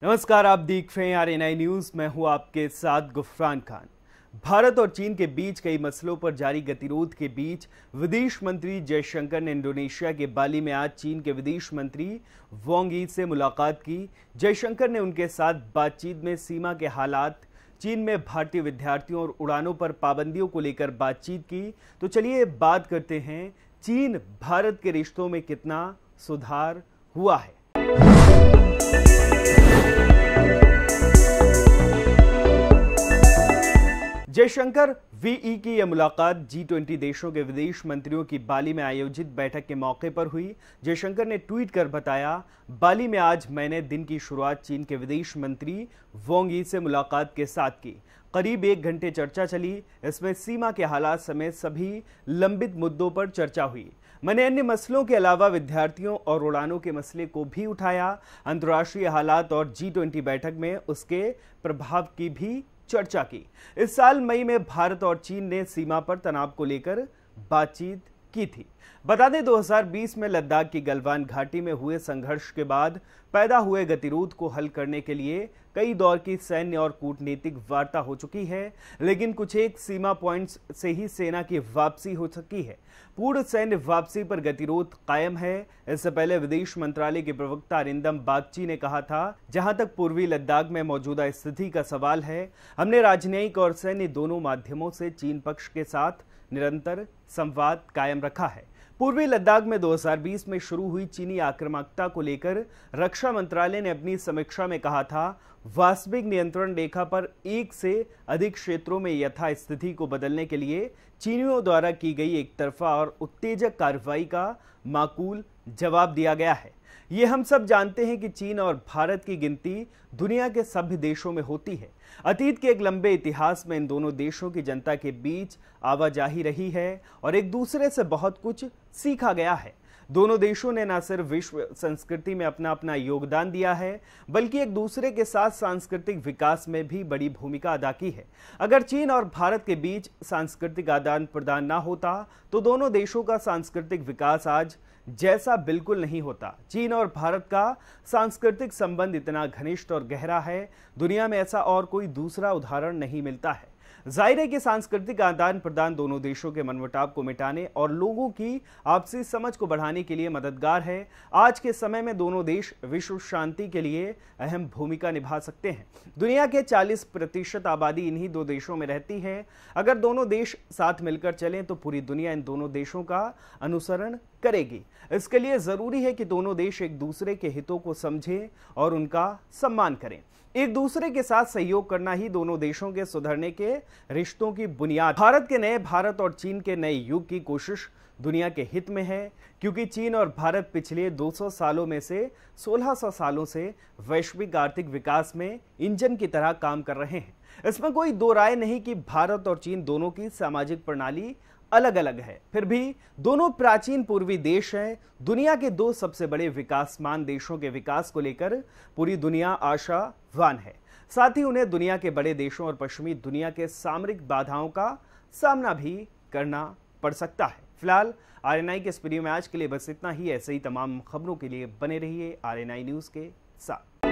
नमस्कार, आप देख रहे हैं आरएनआई न्यूज। मैं हूं आपके साथ गुफरान खान। भारत और चीन के बीच कई मसलों पर जारी गतिरोध के बीच विदेश मंत्री जयशंकर ने इंडोनेशिया के बाली में आज चीन के विदेश मंत्री वांग यी से मुलाकात की। जयशंकर ने उनके साथ बातचीत में सीमा के हालात, चीन में भारतीय विद्यार्थियों और उड़ानों पर पाबंदियों को लेकर बातचीत की। तो चलिए बात करते हैं, चीन भारत के रिश्तों में कितना सुधार हुआ है। जयशंकर वीई की यह मुलाकात G20 देशों के विदेश मंत्रियों की बाली में आयोजित बैठक के मौके पर हुई। जयशंकर ने ट्वीट कर बताया, बाली में आज मैंने दिन की शुरुआत चीन के विदेश मंत्री वांग यी से मुलाकात के साथ की। करीब 1 घंटे चर्चा चली। इसमें सीमा के हालात समेत सभी लंबित मुद्दों पर चर्चा हुई। मैंने अन्य मसलों के अलावा विद्यार्थियों और उड़ानों के मसले को भी उठाया। अंतर्राष्ट्रीय हालात और G20 बैठक में उसके प्रभाव की भी चर्चा की। इस साल मई में भारत और चीन ने सीमा पर तनाव को लेकर बातचीत की थी। बता दें, 2020 में लद्दाख की गलवान घाटी में हुए संघर्ष के बाद पैदा हुए गतिरोध को हल करने के लिए कई दौर की सैन्य और कूटनीतिक वार्ता हो चुकी है, लेकिन कुछ एक सीमा पॉइंट्स से ही सेना की वापसी हो सकी है। पूर्ण सैन्य वापसी पर गतिरोध कायम है। इससे पहले विदेश मंत्रालय के प्रवक्ता अरिंदम बागची ने कहा था, जहां तक पूर्वी लद्दाख में मौजूदा स्थिति का सवाल है, हमने राजनयिक और सैन्य दोनों माध्यमों से चीन पक्ष के साथ निरंतर संवाद कायम रखा है। पूर्वी लद्दाख में 2020 में शुरू हुई चीनी आक्रामकता को लेकर रक्षा मंत्रालय ने अपनी समीक्षा में कहा था, वास्तविक नियंत्रण रेखा पर एक से अधिक क्षेत्रों में यथास्थिति को बदलने के लिए चीनियों द्वारा की गई एक तरफा और उत्तेजक कार्रवाई का माकूल जवाब दिया गया है। ये हम सब जानते हैं कि चीन और भारत की गिनती दुनिया के सभ्य देशों में होती है। अतीत के एक लंबे इतिहास में इन दोनों देशों की जनता के बीच आवाजाही रही है और एक दूसरे से बहुत कुछ सीखा गया है। दोनों देशों ने न सिर्फ विश्व संस्कृति में अपना अपना योगदान दिया है, बल्कि एक दूसरे के साथ सांस्कृतिक विकास में भी बड़ी भूमिका अदा की है। अगर चीन और भारत के बीच सांस्कृतिक आदान प्रदान ना होता तो दोनों देशों का सांस्कृतिक विकास आज जैसा बिल्कुल नहीं होता। चीन और भारत का सांस्कृतिक संबंध इतना घनिष्ठ और गहरा है, दुनिया में ऐसा और कोई दूसरा उदाहरण नहीं मिलता है। जाहिर है कि सांस्कृतिक आदान प्रदान दोनों देशों के मनमुटाव को मिटाने और लोगों की आपसी समझ को बढ़ाने के लिए मददगार है। आज के समय में दोनों देश विश्व शांति के लिए अहम भूमिका निभा सकते हैं। दुनिया के 40% आबादी इन्हीं दो देशों में रहती है। अगर दोनों देश साथ मिलकर चलें तो पूरी दुनिया इन दोनों देशों का अनुसरण करेगी। इसके लिए जरूरी है कि दोनों देश एक दूसरे के हितों को समझें और उनका सम्मान करें। एक दूसरे के साथ सहयोग करना ही दोनों देशों के सुधरने के रिश्तों की बुनियाद। भारत के नए भारत और चीन के नए युग की कोशिश दुनिया के हित में है, क्योंकि चीन और भारत पिछले 200 सालों में से 1600 सालों से वैश्विक आर्थिक विकास में इंजन की तरह काम कर रहे हैं। इसमें कोई दो राय नहीं कि भारत और चीन दोनों की सामाजिक प्रणाली अलग अलग है, फिर भी दोनों प्राचीन पूर्वी देश हैं। दुनिया के 2 सबसे बड़े विकासमान देशों के विकास को लेकर पूरी दुनिया आशावान है। साथ ही उन्हें दुनिया के बड़े देशों और पश्चिमी दुनिया के सामरिक बाधाओं का सामना भी करना पड़ सकता है। फिलहाल आरएनआई के इस वीडियो में आज के लिए बस इतना ही। ऐसे ही तमाम खबरों के लिए बने रहिए आरएनआई न्यूज के साथ।